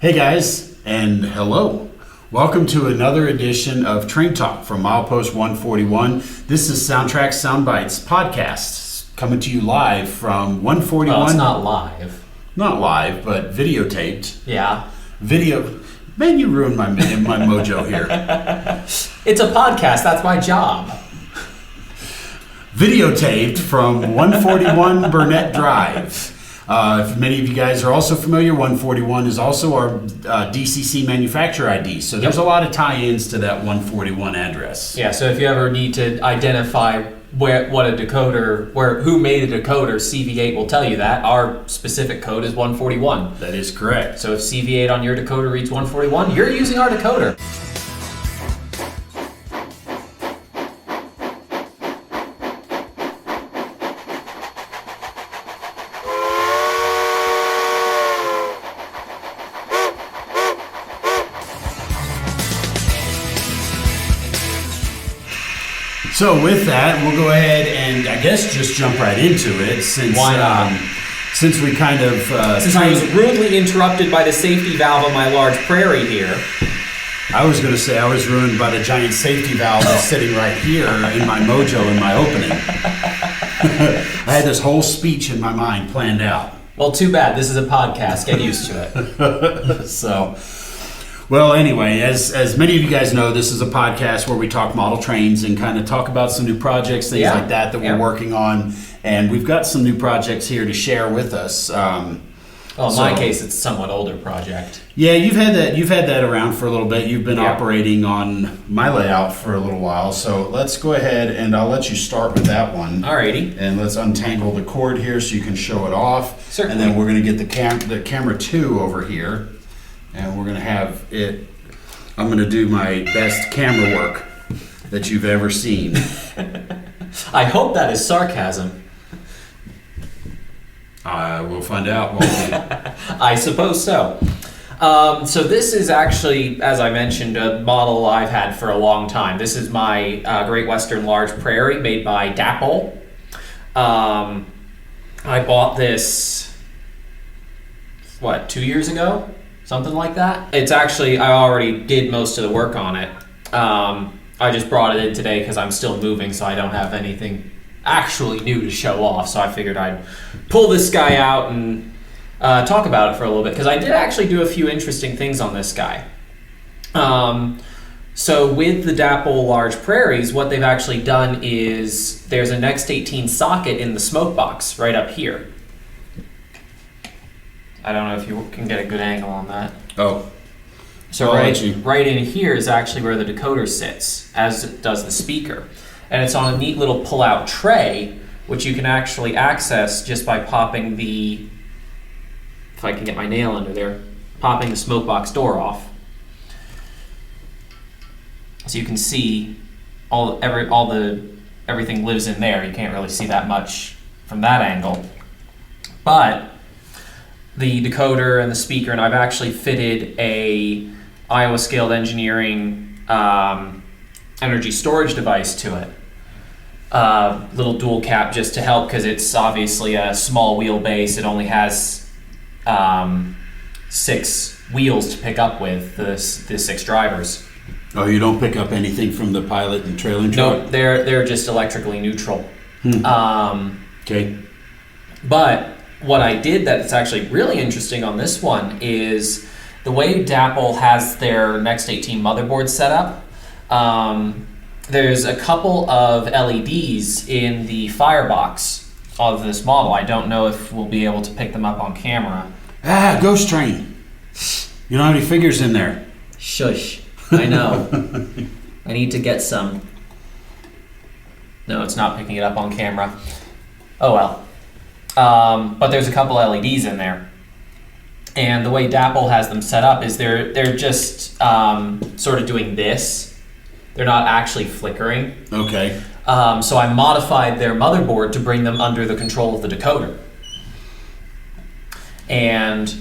Hey guys, and hello. Welcome to another edition of Train Talk from Milepost 141. This is SoundTraxx Soundbites podcast coming to you live from 141. Well, it's not live. Not live, but videotaped. Yeah. Man, you ruined my mojo here. It's a podcast. That's my job. Videotaped from 141 Burnett Drive. If many of you guys are also familiar, 141 is also our DCC manufacturer ID. So there's a lot of tie-ins to that 141 address. Yeah, so if you ever need to identify who made a decoder, CV8 will tell you that. Our specific code is 141. That is correct. So if CV8 on your decoder reads 141, you're using our decoder. So with that, we'll go ahead and I guess just jump right into it since Why not? Since we kind of since I was rudely interrupted by the safety valve on my large Prairie here. I was going to say I was ruined by the giant safety valve that's sitting right here in my mojo in my opening. I had this whole speech in my mind planned out. Well, too bad. This is a podcast. Get used to it. So, well, anyway, as many of you guys know, this is a podcast where we talk model trains and kind of talk about some new projects, things like that we're working on. And we've got some new projects here to share with us. Well, in my case, it's a somewhat older project. Yeah, you've had that around for a little bit. You've been operating on my layout for a little while. So let's go ahead and I'll let you start with that one. Alrighty. And let's untangle the cord here so you can show it off. Certainly. And then we're going to get the camera 2 over here. And we're going to have it, I'm going to do my best camera work that you've ever seen. I hope that is sarcasm. We'll find out, won't we? I suppose so. So this is actually, as I mentioned, a model I've had for a long time. This is my Great Western Large Prairie made by Dapol. I bought this, 2 years ago? Something like that. It's actually, I already did most of the work on it. I just brought it in today because I'm still moving, so I don't have anything actually new to show off. So I figured I'd pull this guy out and talk about it for a little bit, because I did actually do a few interesting things on this guy. So with the Dapol Large Prairies, what they've actually done is there's a Next 18 socket in the smoke box right up here. I don't know if you can get a good angle on that. Oh. So right in here is actually where the decoder sits, as does the speaker. And it's on a neat little pull-out tray, which you can actually access just by popping the, if I can get my nail under there, popping the smoke box door off. So you can see everything lives in there. You can't really see that much from that angle. But the decoder and the speaker, and I've actually fitted a Iowa Scaled Engineering energy storage device to it. Little dual cap just to help, because it's obviously a small wheelbase. It only has 6 wheels to pick up with, the 6 drivers. Oh, you don't pick up anything from the pilot and trailing truck? No, they're just electrically neutral. Okay. But what I did that's actually really interesting on this one is the way Dapol has their Next 18 motherboard set up. There's a couple of LEDs in the firebox of this model. I don't know if we'll be able to pick them up on camera. Ghost train. You don't have any figures in there. Shush. I know. I need to get some. No, it's not picking it up on camera. Oh well. But there's a couple LEDs in there. And the way Dapol has them set up is they're just sort of doing this. They're not actually flickering. Okay. So I modified their motherboard to bring them under the control of the decoder. And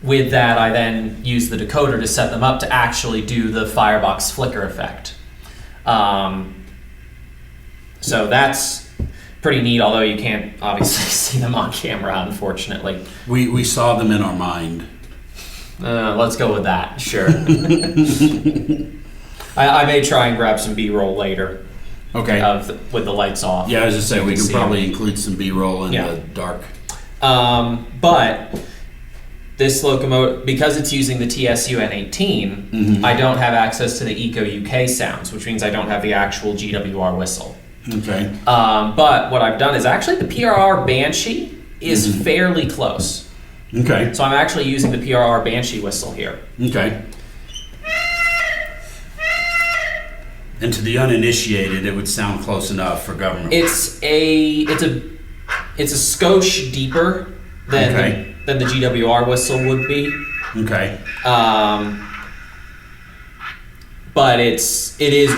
with that, I then used the decoder to set them up to actually do the firebox flicker effect. So that's pretty neat, although you can't obviously see them on camera, unfortunately. We saw them in our mind. Let's go with that. Sure. I may try and grab some B-roll later. Okay. With the lights off. Yeah, I was just saying we can probably them. include some B-roll in the dark. But this locomotive, because it's using the TSUN18, I don't have access to the Eco UK sounds, which means I don't have the actual GWR whistle. Okay. But what I've done is actually the PRR Banshee is fairly close. Okay. So I'm actually using the PRR Banshee whistle here. Okay. And to the uninitiated, it would sound close enough for government. It's a skosh deeper than the GWR whistle would be. Okay. But it is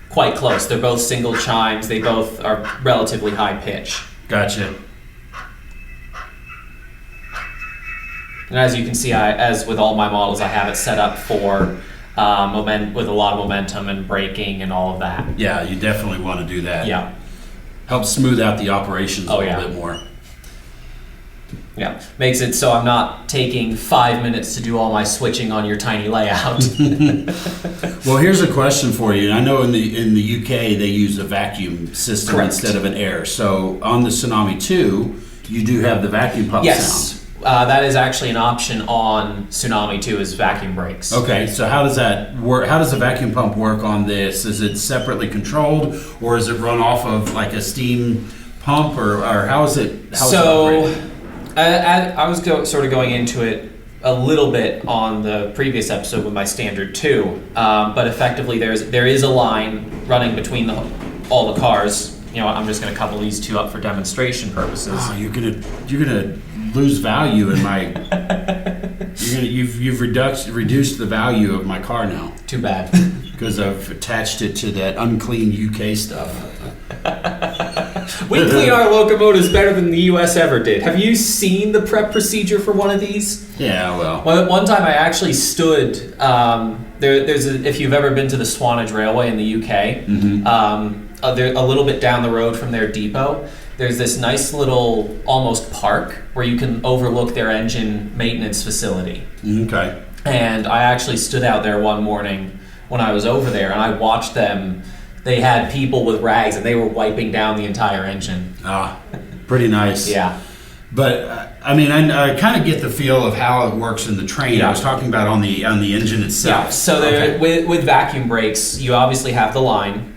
quite close. They're both single chimes. They both are relatively high pitch. Gotcha. And as you can see, as with all my models, I have it set up for with a lot of momentum and braking and all of that. Yeah, you definitely want to do that. Yeah. Helps smooth out the operations a little bit more. Yeah. Makes it so I'm not taking 5 minutes to do all my switching on your tiny layout. Well, here's a question for you. I know in the UK they use a vacuum system instead of an air. So on the Tsunami2, you do have the vacuum pump sound. That is actually an option on Tsunami2 is vacuum brakes. Okay, so how does that work? How does the vacuum pump work on this? Is it separately controlled, or is it run off of like a steam pump, or how is it? I was sort of going into it a little bit on the previous episode with my Standard 2, but effectively there is a line running between all the cars. You know, I'm just going to couple these two up for demonstration purposes. Oh, you're gonna lose value in my. You've reduced the value of my car now. Too bad. Because I've attached it to that unclean UK stuff. We clean our locomotives better than the U.S. ever did. Have you seen the prep procedure for one of these? Yeah, well. One time I actually stood. If you've ever been to the Swanage Railway in the UK, a little bit down the road from their depot, there's this nice little almost park where you can overlook their engine maintenance facility. Okay. And I actually stood out there one morning when I was over there, and I watched them. They had people with rags, and they were wiping down the entire engine. Ah, pretty nice. Yeah. But I mean, I kind of get the feel of how it works in the train. Yeah. I was talking about on the engine itself. Yeah. So with vacuum brakes, you obviously have the line,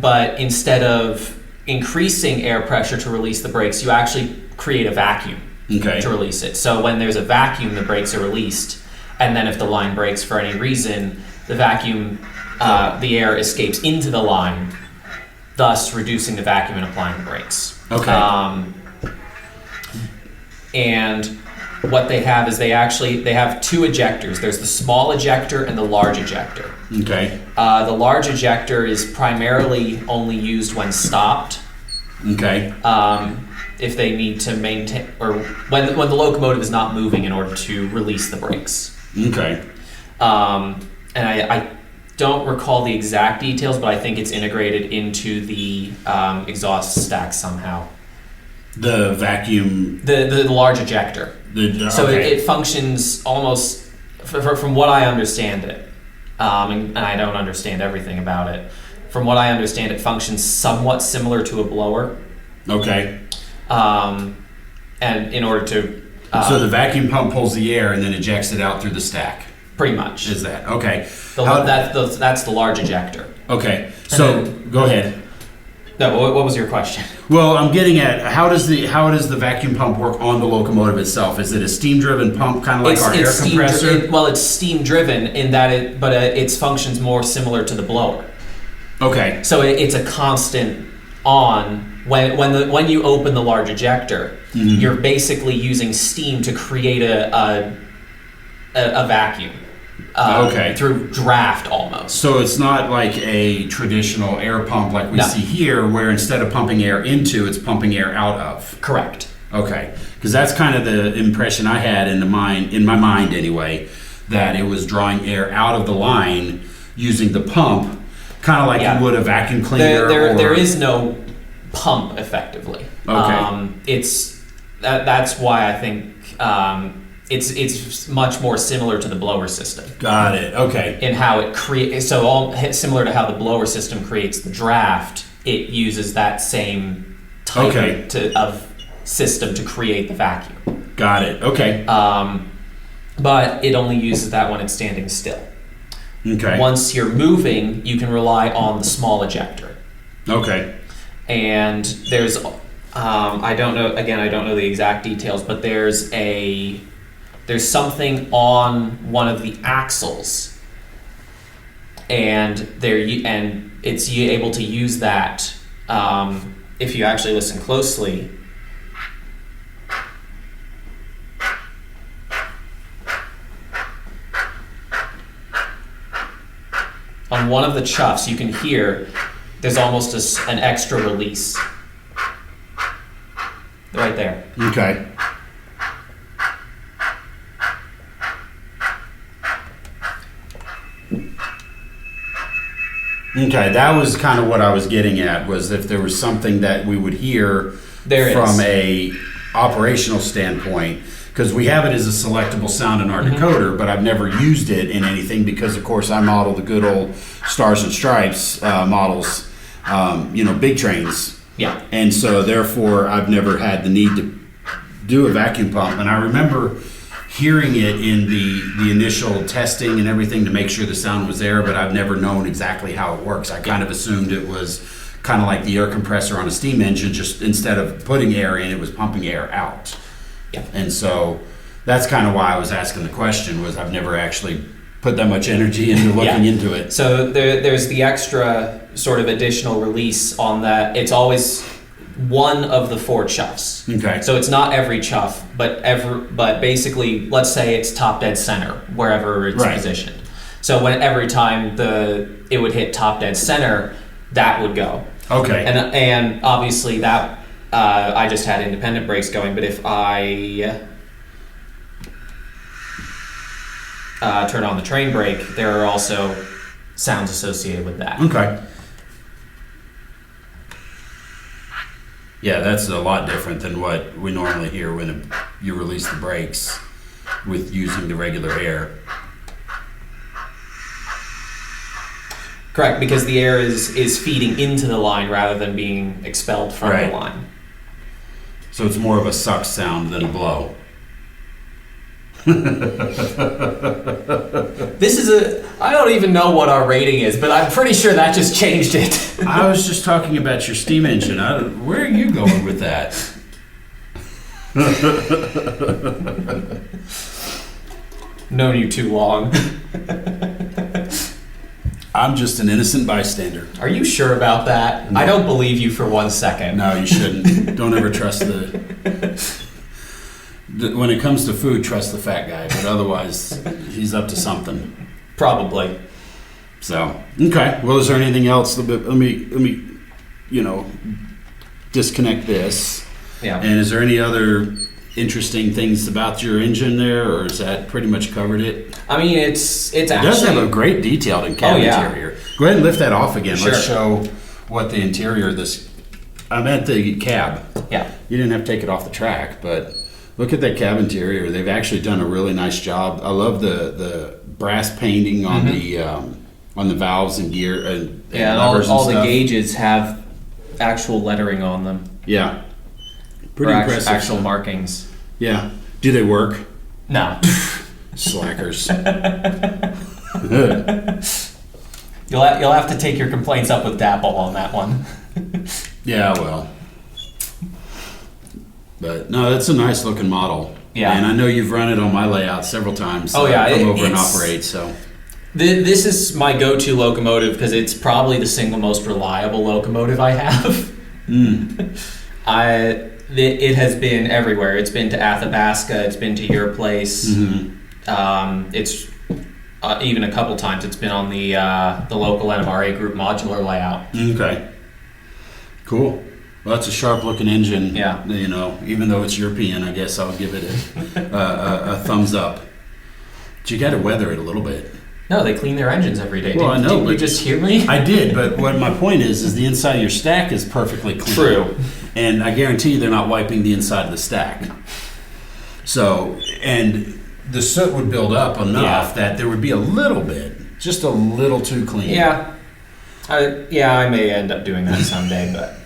but instead of increasing air pressure to release the brakes, you actually create a vacuum to release it. So when there's a vacuum, the brakes are released, and then if the line breaks for any reason, the vacuum, the air escapes into the line, thus reducing the vacuum and applying the brakes. Okay. And what they have is they have two ejectors. There's the small ejector and the large ejector. Okay. The large ejector is primarily only used when stopped. Okay. If they need to maintain, or when the locomotive is not moving in order to release the brakes. Okay. And I don't recall the exact details, but I think it's integrated into the exhaust stack somehow. The vacuum. The large ejector. So it functions almost, from what I understand it, and I don't understand everything about it. From what I understand, it functions somewhat similar to a blower. Okay. And in order to... so the vacuum pump pulls the air and then ejects it out through the stack. Pretty much. Is that okay? That's the large ejector. Okay. So go ahead. No, what was your question? Well, I'm getting at how does the vacuum pump work on the locomotive itself? Is it a steam-driven pump, kind of like our air compressor? It's steam-driven in that its functions more similar to the blower. Okay. So it's a constant on. When you open the large ejector, you're basically using steam to create a vacuum. Through draft almost. So it's not like a traditional air pump like we see here, where instead of pumping air into, it's pumping air out of. Correct. Okay, because that's kind of the impression I had in my mind anyway, that it was drawing air out of the line using the pump, kind of like you would a vacuum cleaner. There is no pump effectively. Okay. That's why I think it's much more similar to the blower system. Got it. Okay. In how it creates, so all similar to how the blower system creates the draft, it uses that same type of system to create the vacuum. Got it. Okay. But it only uses that when it's standing still. Okay. Once you're moving, you can rely on the small ejector. Okay. And there's, I don't know the exact details, but there's something on one of the axles, and it's able to use that. If you actually listen closely, on one of the chuffs, you can hear there's almost an extra release right there. Okay. Okay, that was kind of what I was getting at, was if there was something that we would hear from a operational standpoint, because we have it as a selectable sound in our decoder, but I've never used it in anything because, of course, I model the good old Stars and Stripes models, big trains. Yeah. And so, therefore, I've never had the need to do a vacuum pump. And I remember hearing it in the initial testing and everything to make sure the sound was there, but I've never known exactly how it works. I kind of assumed it was kind of like the air compressor on a steam engine, just instead of putting air in, it was pumping air out. Yeah. And so that's kind of why I was asking the question, was I've never actually put that much energy into looking into it. So there's the extra sort of additional release on that. It's always one of the 4 chuffs. Okay. So it's not every chuff, but basically, let's say it's top dead center, wherever it's positioned. So every time it would hit top dead center, that would go. Okay. And obviously that I just had independent brakes going, but if I turn on the train brake, there are also sounds associated with that. Okay. Yeah, that's a lot different than what we normally hear when you release the brakes with using the regular air. Correct, because the air is feeding into the line rather than being expelled from the line. So it's more of a suck sound than a blow. I don't even know what our rating is, but I'm pretty sure that just changed it. I was just talking about your steam engine. Where are you going with that? Known you too long. I'm just an innocent bystander. Are you sure about that? No. I don't believe you for 1 second. No, you shouldn't. Don't ever trust when it comes to food, trust the fat guy, but otherwise he's up to something. Probably. So, okay. Well, is there anything else? Let me disconnect this. Yeah. And is there any other interesting things about your engine there, or is that pretty much covered it? I mean, it actually does have a great detailed interior. Go ahead and lift that off again. Sure. Let's show what the interior of this. I meant the cab. Yeah. You didn't have to take it off the track, but look at that cab interior. They've actually done a really nice job. I love the brass painting on the valves and gear and levers all and the gauges have actual lettering on them. Yeah. Pretty impressive. Actual markings. Yeah. Do they work? No. Slackers. You'll have to take your complaints up with Dapol on that one. Yeah, well. But no, that's a nice looking model. Yeah. And I know you've run it on my layout several times. Oh yeah. Come over and operate, so. This is my go-to locomotive because it's probably the single most reliable locomotive I have. It has been everywhere. It's been to Athabasca. It's been to your place. It's even a couple times. It's been on the local NMRA group modular layout. Okay. Cool. Well, that's a sharp-looking engine. Yeah. Even though it's European, I guess I'll give it a thumbs up. But you got to weather it a little bit. No, they clean their engines every day. Well, I know. Didn't you just hear me? I did, but what my point is the inside of your stack is perfectly clean. True. And I guarantee you they're not wiping the inside of the stack. So, and the soot would build up enough that there would be a little bit, just a little too clean. Yeah. I may end up doing that someday, but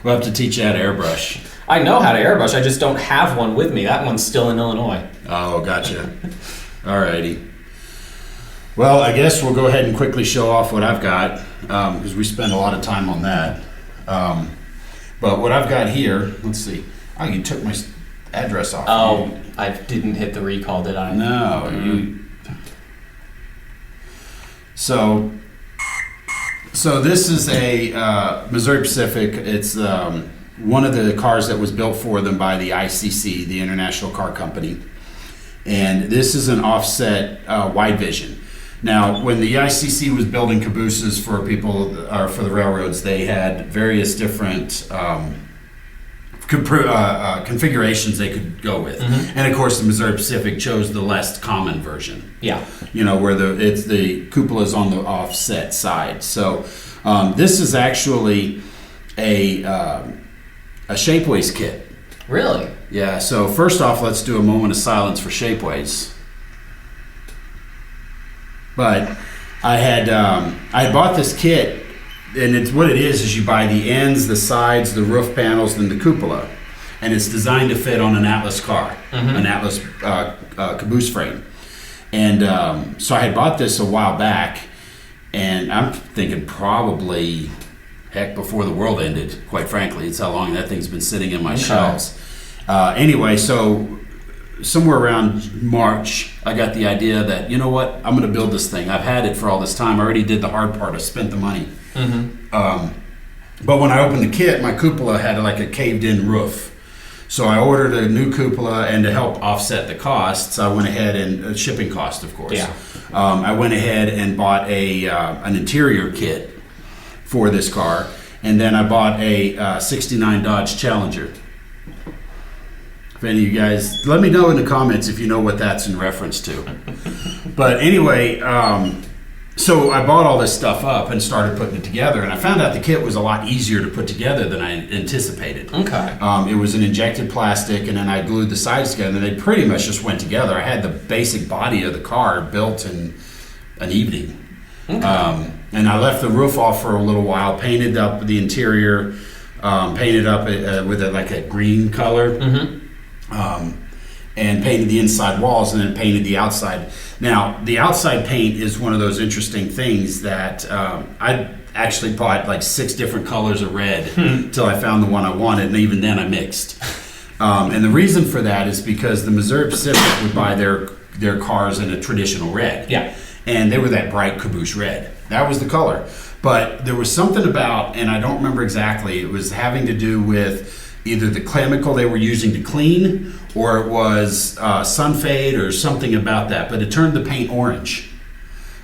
We'll have to teach you how to airbrush. I know how to airbrush. I just don't have one with me. That one's still in Illinois. Oh, gotcha. Alrighty. Well, I guess we'll go ahead and quickly show off what I've got, because we spend a lot of time on that. But what I've got here, let's see. Oh, you took my address off. Oh, I didn't hit the recall, did I? No. So this is a Missouri Pacific. It's one of the cars that was built for them by the ICC, the International Car Company. And this is an offset Wide Vision. Now, when the ICC was building cabooses for people, or for the railroads, they had various different configurations they could go with. Mm-hmm. And of course, the Missouri Pacific chose the less common version. Yeah. You know, where the cupola's on the offset side. So this is actually a Shapeways kit. Really? Yeah. So first off, let's do a moment of silence for Shapeways. But I had bought this kit, and it's what it is you buy the ends, the sides, the roof panels, and the cupola, and it's designed to fit on an Atlas car, an Atlas caboose frame. And so I had bought this a while back, and I'm thinking probably, heck, before the world ended, quite frankly. It's how long that thing's been sitting in my shelves. Anyway, so somewhere around March, I got the idea that, you know what, I'm going to build this thing. I've had it for all this time. I already did the hard part. I spent the money. But when I opened the kit, my cupola had like a caved-in roof. So I ordered a new cupola, and to help offset the costs, I went ahead and shipping cost, of course. Yeah. I went ahead and bought an interior kit for this car, and then I bought a 69 Dodge Challenger. If any of you guys, let me know in the comments if you know what that's in reference to. But anyway, so I bought all this stuff up and started putting it together, and I found out the kit was a lot easier to put together than I anticipated. Okay. It was an injected plastic, and then I glued the sides together, and they pretty much just went together. I had the basic body of the car built in an evening. Okay. And I left the roof off for a little while, painted up the interior, painted up with like a green color. And painted the inside walls, and then painted the outside. Now, the outside paint is one of those interesting things that I actually bought like 6 different colors of red till I found the one I wanted, and even then I mixed. And the reason for that is because the Missouri Pacific would buy their cars in a traditional red. Yeah. And they were that bright caboose red. That was the color. But there was something about, and I don't remember exactly, it was having to do with either the chemical they were using to clean, or it was sun fade or something about that, but it turned the paint orange.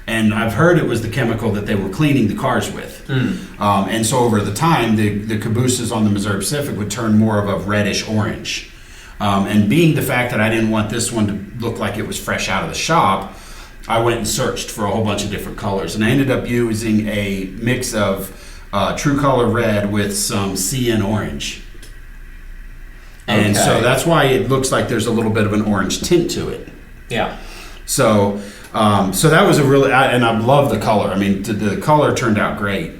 And I've heard it was the chemical that they were cleaning the cars with. And so over the time, the cabooses on the Missouri Pacific would turn more of a reddish orange. And being the fact that I didn't want this one to look like it was fresh out of the shop, I went and searched for a whole bunch of different colors. And I ended up using a mix of True Color Red with some CN Orange. And so that's why it looks like there's a little bit of an orange tint to it. Yeah. So that was a really, and I love the color. I mean, the color turned out great.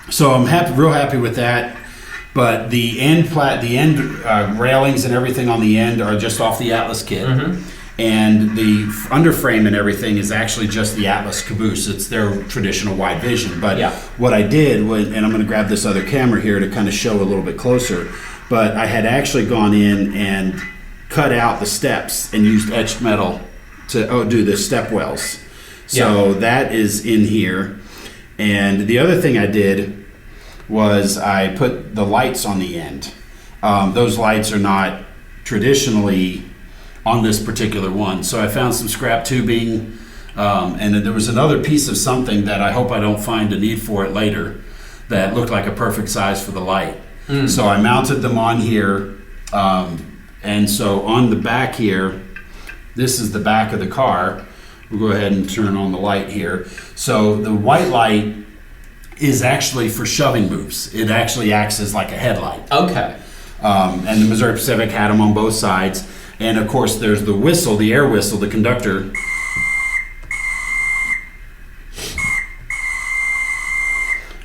So I'm real happy with that. But the end railings and everything on the end are just off the Atlas kit. And the underframe and everything is actually just the Atlas caboose. It's their traditional Wide Vision. But what I did, and I'm going to grab this other camera here to kind of show a little bit closer, but I had actually gone in and cut out the steps and used etched metal to do the step wells. So that is in here. And the other thing I did was I put the lights on the end. Those lights are not traditionally on this particular one. So I found some scrap tubing, and then there was another piece of something that I hope I don't find a need for it later that looked like a perfect size for the light. So I mounted them on here, and so on the back here, this is the back of the car. We'll go ahead and turn on the light here. So the white light is actually for shoving moves. It actually acts as like a headlight. Okay. And the Missouri Pacific had them on both sides. And of course, there's the whistle, the air whistle, the conductor.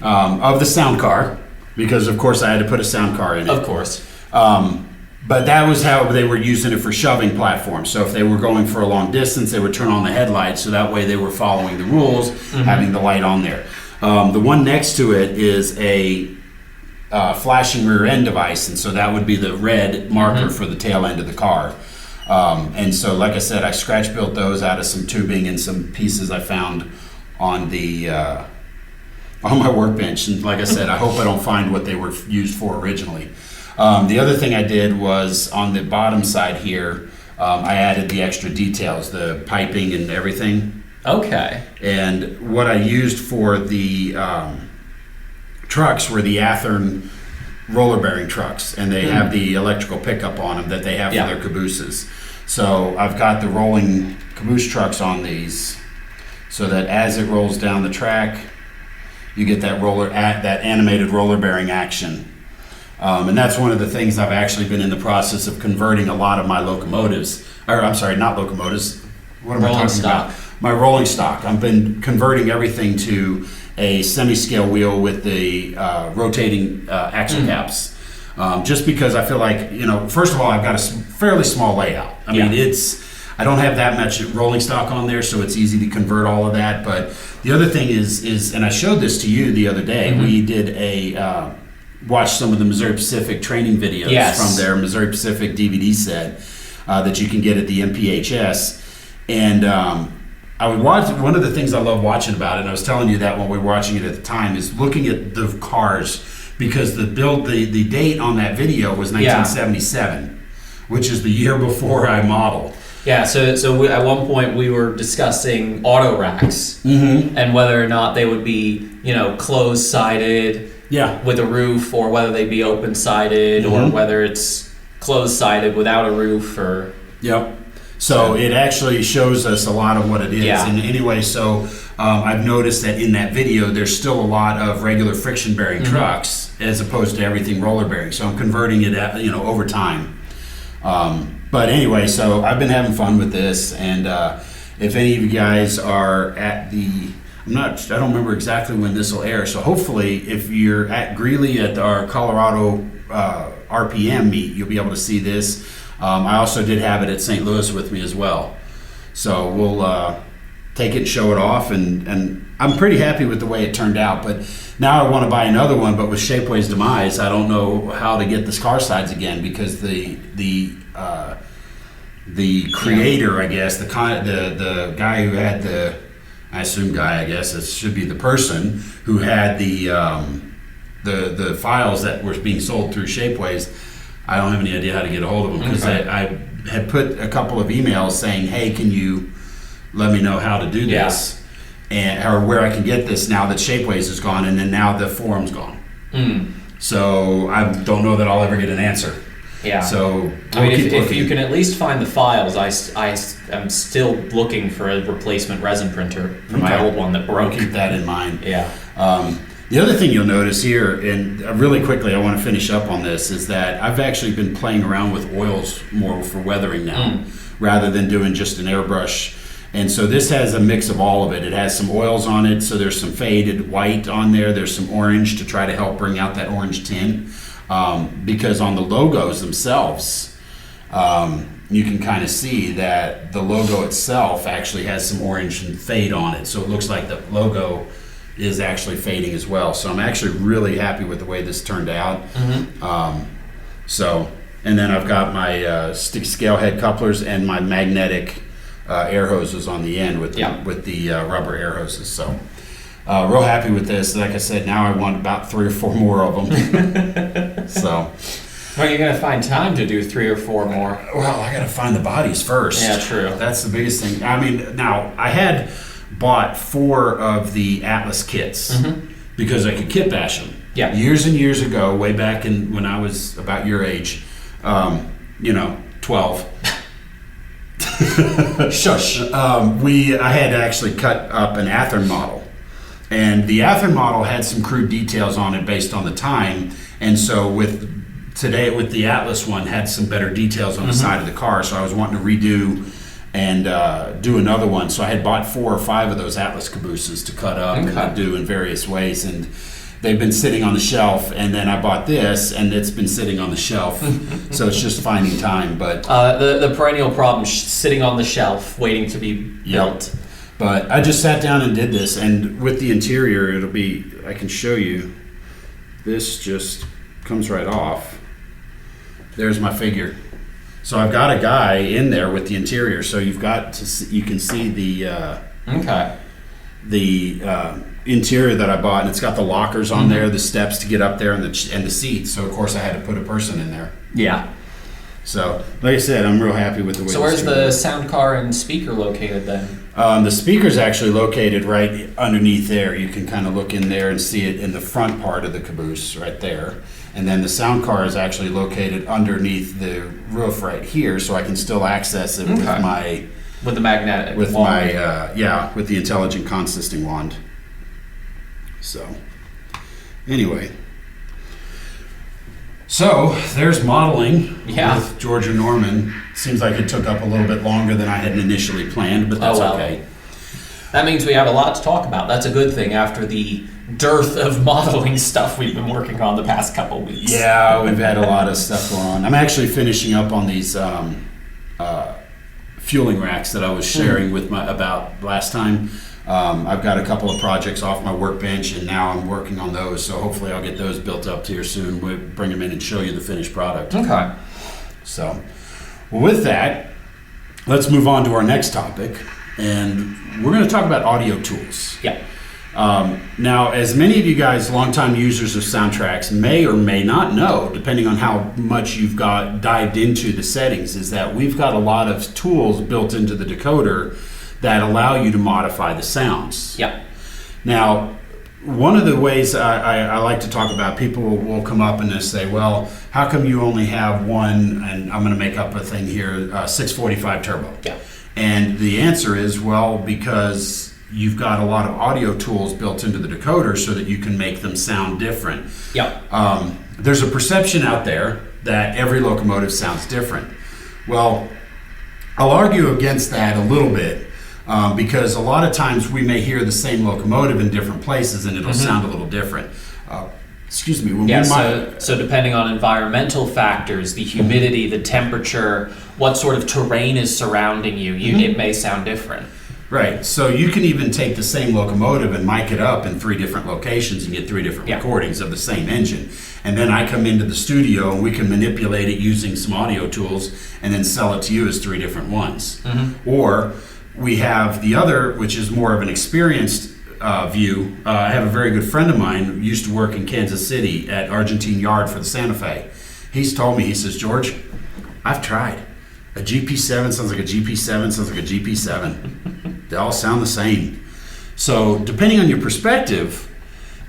Of the SoundCar, because of course I had to put a SoundCar in it. Of course. But that was how they were using it for shoving platforms. So if they were going for a long distance, they would turn on the headlights, so that way they were following the rules, having the light on there. The one next to it is a flashing rear end device, and so that would be the red marker for the tail end of the car. And so, like I said, I scratch built those out of some tubing and some pieces I found on the on my workbench. And like I said, I hope I don't find what they were used for originally. The other thing I did was on the bottom side here, I added the extra details, the piping and everything. Okay. And what I used for the trucks were the Athearn roller bearing trucks, and they have the electrical pickup on them that they have for their cabooses. So I've got the rolling caboose trucks on these, so that as it rolls down the track, you get that that animated roller bearing action. And that's one of the things I've actually been in the process of converting a lot of my locomotives, or I'm sorry, not locomotives. What am I talking about? My rolling stock. I've been converting everything to a semi-scale wheel with the rotating axle caps. Just because I feel like, first of all, I've got a fairly small layout. I mean, I don't have that much rolling stock on there, so it's easy to convert all of that. But the other thing is, and I showed this to you the other day, we did watched some of the Missouri Pacific training videos from their Missouri Pacific DVD set that you can get at the MPHS. And I would watch, one of the things I love watching about it, and I was telling you that when we were watching it at the time, is looking at the cars, because the date on that video was 1977, which is the year before I modeled. Yeah, so we, at one point we were discussing auto racks and whether or not they would be, closed-sided with a roof, or whether they'd be open-sided, or whether it's closed-sided without a roof, or... Yep. So it actually shows us a lot of what it is. Yeah. And anyway, so I've noticed that in that video, there's still a lot of regular friction-bearing trucks as opposed to everything roller-bearing. So I'm converting it, over time. But anyway, so I've been having fun with this, and if any of you guys are at I don't remember exactly when this will air, so hopefully if you're at Greeley at our Colorado RPM meet, you'll be able to see this. I also did have it at St. Louis with me as well. So we'll take it and show it off, and I'm pretty happy with the way it turned out, but now I want to buy another one, but with Shapeways' demise, I don't know how to get the car sides again, because the creator, I guess, the guy who had I assume guy, I guess it should be the person who had the files that were being sold through Shapeways. I don't have any idea how to get a hold of them, because I had put a couple of emails saying, hey, can you let me know how to do this, or where I can get this now that Shapeways is gone, and then now the forum's gone. So I don't know that I'll ever get an answer. Yeah. So if you can at least find the files, I'm still looking for a replacement resin printer for my old one that broke. I'll keep that in mind. Yeah. The other thing you'll notice here, and really quickly I want to finish up on this, is that I've actually been playing around with oils more for weathering now, rather than doing just an airbrush. And so this has a mix of all of it. It has some oils on it, so there's some faded white on there, there's some orange to try to help bring out that orange tint. Because on the logos themselves, you can kind of see that the logo itself actually has some orange and fade on it. So it looks like the logo is actually fading as well. So I'm actually really happy with the way this turned out. And then I've got my stick scale head couplers and my magnetic air hoses on the end with the rubber air hoses. So real happy with this. Like I said, now I want about 3 or 4 more of them. So, well, you're gonna find time to do 3 or 4 more. Well, I gotta find the bodies first. Yeah, true. That's the biggest thing. I mean, now I had bought 4 of the Atlas kits because I could kit bash them. Yeah. Years and years ago, way back when I was about your age, 12. Shush. I had actually cut up an Athearn model. And the Athearn model had some crude details on it based on the time. And so with today with the Atlas one had some better details on the side of the car, so I was wanting to redo and do another one. So I had bought 4 or 5 of those Atlas cabooses to cut up and do in various ways, and they've been sitting on the shelf. And then I bought this, and it's been sitting on the shelf. So it's just finding time. But the perennial problem, sitting on the shelf, waiting to be built. But I just sat down and did this, and with the interior, it'll be, I can show you, this just comes right off. There's my figure. So I've got a guy in there with the interior, so you've got to see, you can see the interior that I bought, and it's got the lockers on there, the steps to get up there, and the seats. So of course I had to put a person in there. Yeah. So like I said, I'm real happy with the way. So where's the SoundCar and speaker located then? The speaker's actually located right underneath there. You can kind of look in there and see it in the front part of the caboose right there. And then the SoundCar is actually located underneath the roof right here, so I can still access it with my... With the magnetic with wand. my with the intelligent consisting wand. So anyway, so there's modeling with George and Norman. Seems like it took up a little bit longer than I had initially planned, but that's okay. That means we have a lot to talk about. That's a good thing after the dearth of modeling stuff we've been working on the past couple weeks. Yeah, we've had a lot of stuff going on. I'm actually finishing up on these fueling racks that I was sharing with about last time. I've got a couple of projects off my workbench, and now I'm working on those. So hopefully I'll get those built up here soon. We'll bring them in and show you the finished product. Okay. So with that, let's move on to our next topic. And we're going to talk about audio tools. Yeah. Now, as many of you guys, longtime users of SoundTraxx, may or may not know, depending on how much you've got dived into the settings, is that we've got a lot of tools built into the decoder that allow you to modify the sounds. Yeah. Now, one of the ways I like to talk about, people will come up and they'll say, well, how come you only have one, and I'm going to make up a thing here, 645 turbo? Yeah. And the answer is, well, because you've got a lot of audio tools built into the decoder so that you can make them sound different. Yeah. There's a perception out there that every locomotive sounds different. Well, I'll argue against that a little bit because a lot of times we may hear the same locomotive in different places and it'll sound a little different. Excuse me. So depending on environmental factors, the humidity, the temperature, what sort of terrain is surrounding you, it may sound different. Right. So you can even take the same locomotive and mic it up in 3 different locations and get 3 different recordings of the same engine. And then I come into the studio and we can manipulate it using some audio tools and then sell it to you as 3 different ones. Or we have the other, which is more of an experienced view. I have a very good friend of mine who used to work in Kansas City at Argentine Yard for the Santa Fe. He's told me, he says, George, I've tried. A GP7 sounds like a GP7, sounds like a GP7. They all sound the same. So depending on your perspective,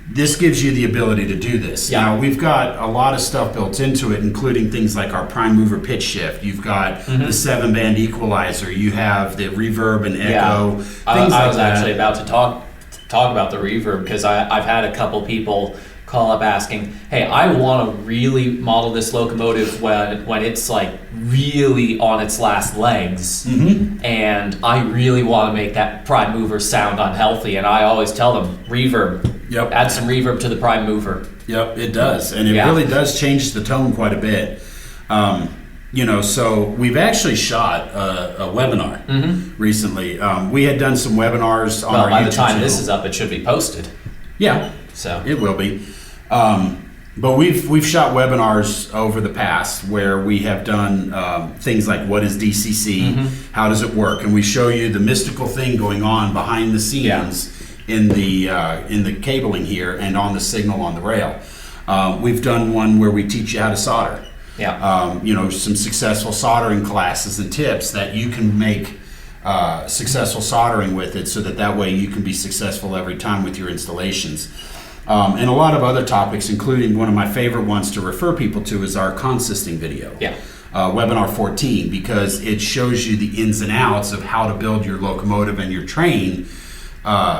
this gives you the ability to do this. Yeah. Now, we've got a lot of stuff built into it, including things like our prime mover pitch shift. You've got the 7-band equalizer. You have the reverb and echo. I was actually about to talk about the reverb because I've had a couple people call up asking, hey, I want to really model this locomotive when it's like really on its last legs, and I really want to make that prime mover sound unhealthy, and I always tell them, reverb. Yep. Add some reverb to the prime mover. Yep, it does, and it really does change the tone quite a bit. So we've actually shot a webinar recently. We had done some webinars on our YouTube by the time channel. This is up, it should be posted. Yeah, so it will be. But we've shot webinars over the past where we have done things like what is DCC, how does it work, and we show you the mystical thing going on behind the scenes in the cabling here and on the signal on the rail. We've done one where we teach you how to solder. Some successful soldering classes and tips that you can make successful soldering with it, so that way you can be successful every time with your installations. And a lot of other topics, including one of my favorite ones to refer people to is our consisting video. Webinar 14, because it shows you the ins and outs of how to build your locomotive and your train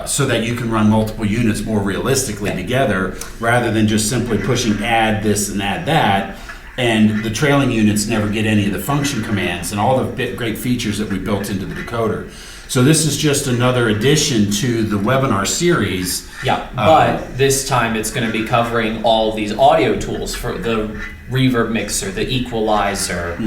so that you can run multiple units more realistically together, rather than just simply pushing add this and add that. and the trailing units never get any of the function commands and all the great features that we built into the decoder. So this is just another addition to the webinar series. Yeah, but this time it's going to be covering all these audio tools for the reverb mixer, the equalizer,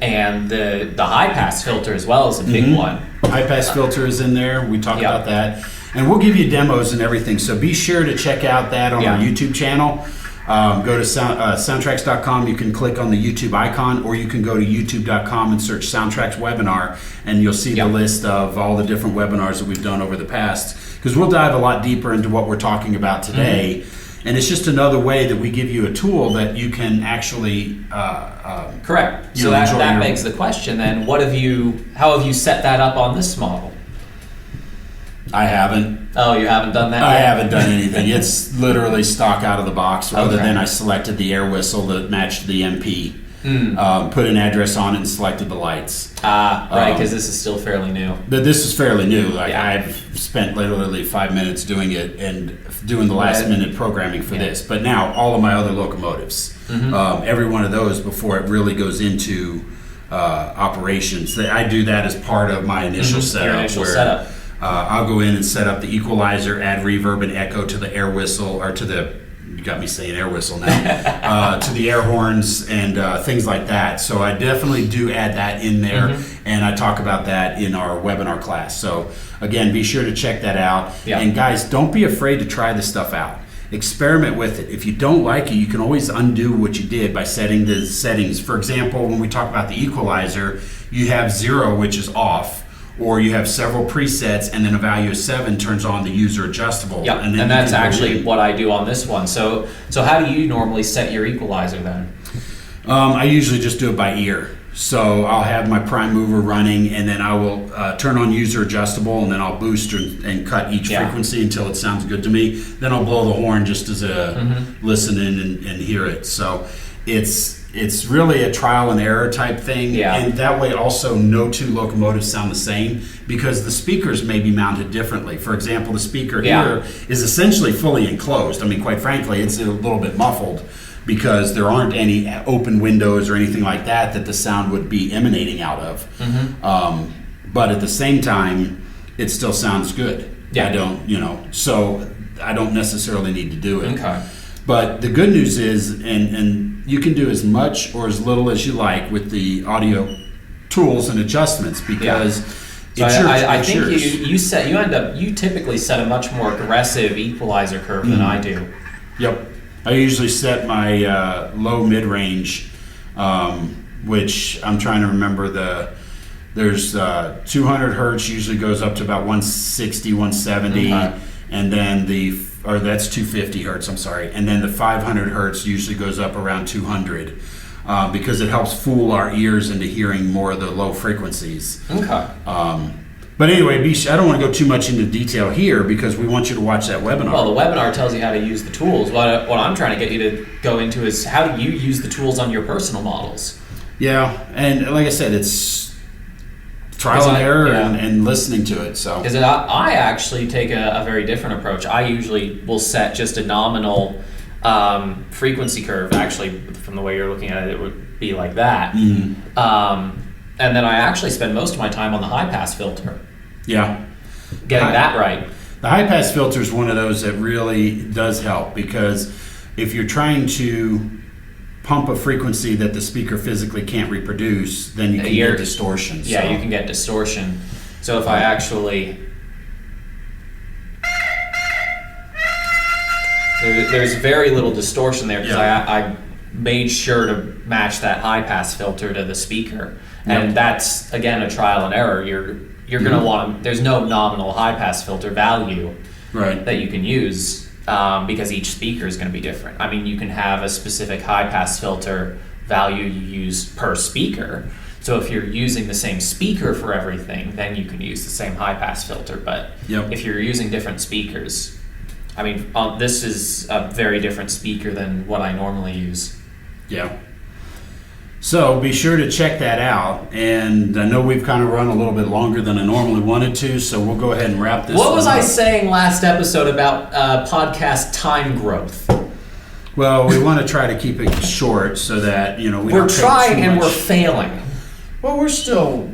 and the high pass filter as well is a big one. High pass filter is in there. We talk about that. And we'll give you demos and everything. So be sure to check out that on our YouTube channel. Go to SoundTraxx.com. You can click on the YouTube icon, or you can go to YouTube.com and search SoundTraxx webinar, and you'll see the list of all the different webinars that we've done over the past. Because we'll dive a lot deeper into what we're talking about today. And it's just another way that we give you a tool that you can actually correct. So that begs the question then: how have you set that up on this model? I haven't. Oh, you haven't done that? I haven't done anything. It's literally stock out of the box. Other than I selected the air whistle that matched the MP, put an address on it, and selected the lights. Right, because this is still fairly new. But this is fairly new. Like I've spent literally 5 minutes doing it and doing the last minute programming for this. But now all of my other locomotives, every one of those before it really goes into operations, I do that as part of my initial setup. I'll go in and set up the equalizer, add reverb and echo to the air whistle, or to the, you got me saying air whistle now, to the air horns and things like that. So I definitely do add that in there, and I talk about that in our webinar class. So again, be sure to check that out. And guys, don't be afraid to try this stuff out. Experiment with it. If you don't like it, you can always undo what you did by setting the settings. For example, when we talk about the equalizer, you have 0, which is off, or you have several presets, and then a value of 7 turns on the user adjustable. Yeah, and that's actually what I do on this one. So how do you normally set your equalizer then? I usually just do it by ear. So I'll have my prime mover running, and then I will turn on user adjustable, and then I'll boost and cut each frequency until it sounds good to me. Then I'll blow the horn just as a listen in and hear it. So it's really a trial and error type thing, and that way also no two locomotives sound the same because the speakers may be mounted differently. For example, the speaker here is essentially fully enclosed. I mean, quite frankly, it's a little bit muffled because there aren't any open windows or anything like that the sound would be emanating out of. But at the same time, it still sounds good. I don't, so I don't necessarily need to do it. Okay. But the good news is, and you can do as much or as little as you like with the audio tools and adjustments because I think you typically set a much more aggressive equalizer curve than I do. Yep. I usually set my low mid-range, which I'm trying to remember there's 200 hertz usually goes up to about 160, 170, and then that's 250 hertz, I'm sorry. And then the 500 hertz usually goes up around 200 because it helps fool our ears into hearing more of the low frequencies. Okay. But anyway, I don't want to go too much into detail here because we want you to watch that webinar. Well, the webinar tells you how to use the tools. What I'm trying to get you to go into is how do you use the tools on your personal models? Yeah, and like I said, it's trial and error and listening to it. So because I actually take a very different approach. I usually will set just a nominal frequency curve. Actually, from the way you're looking at it, it would be like that. And then I actually spend most of my time on the high pass filter. Yeah, getting that right. The high pass filter is one of those that really does help because if you're trying to pump a frequency that the speaker physically can't reproduce, then you can get distortion. Yeah, you can get distortion. So if I actually... There's very little distortion there because I made sure to match that high pass filter to the speaker. And that's, again, a trial and error. You're going to want... There's no nominal high pass filter value that you can use. Because each speaker is going to be different. I mean, you can have a specific high-pass filter value you use per speaker. So if you're using the same speaker for everything, then you can use the same high-pass filter. But if you're using different speakers, I mean, this is a very different speaker than what I normally use. Yeah. So be sure to check that out. And I know we've kind of run a little bit longer than I normally wanted to, so we'll go ahead and wrap this up. What was I saying last episode about podcast time growth? Well, we want to try to keep it short so that, we We're don't take trying too and much. we're failing. Well, we're still,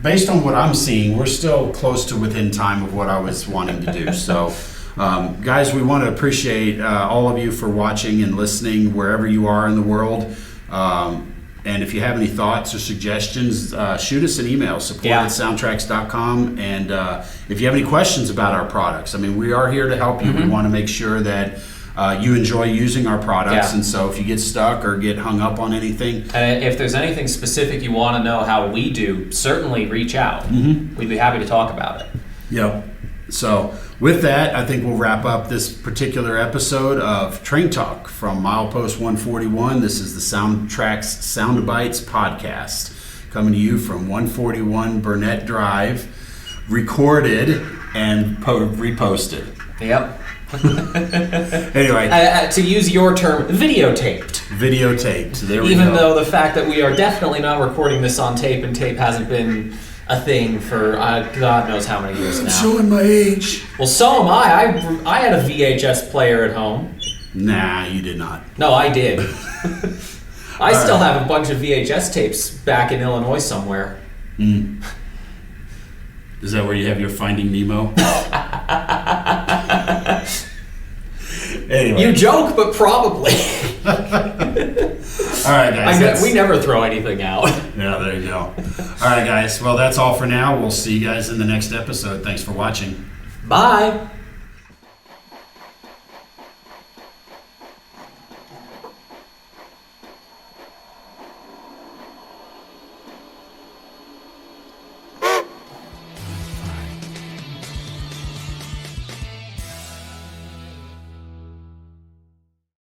based on what I'm seeing, we're still close to within time of what I was wanting to do. So, guys, we want to appreciate all of you for watching and listening wherever you are in the world. And if you have any thoughts or suggestions, shoot us an email, support@SoundTraxx.com. And if you have any questions about our products, I mean, we are here to help you. We want to make sure that you enjoy using our products. Yeah. And so if you get stuck or get hung up on anything, If there's anything specific you want to know how we do, certainly reach out. We'd be happy to talk about it. Yep. So with that, I think we'll wrap up this particular episode of Train Talk from Milepost 141. This is the SoundTraxx Soundbites podcast coming to you from 141 Burnett Drive, recorded and reposted. Yep. Anyway, To use your term, videotaped. videotaped. There we Even go. though the fact that we are definitely not recording this on tape, and tape hasn't been a thing for God knows how many years now. Showing my age. Well, so am I. I had a VHS player at home. Nah, you did not. No, I did. I still have a bunch of VHS tapes back in Illinois somewhere. Is that where you have your Finding Nemo? Anyway. You joke, but probably. All right, guys. We never throw anything out. Yeah, there you go. All right, guys. Well, that's all for now. We'll see you guys in the next episode. Thanks for watching. Bye.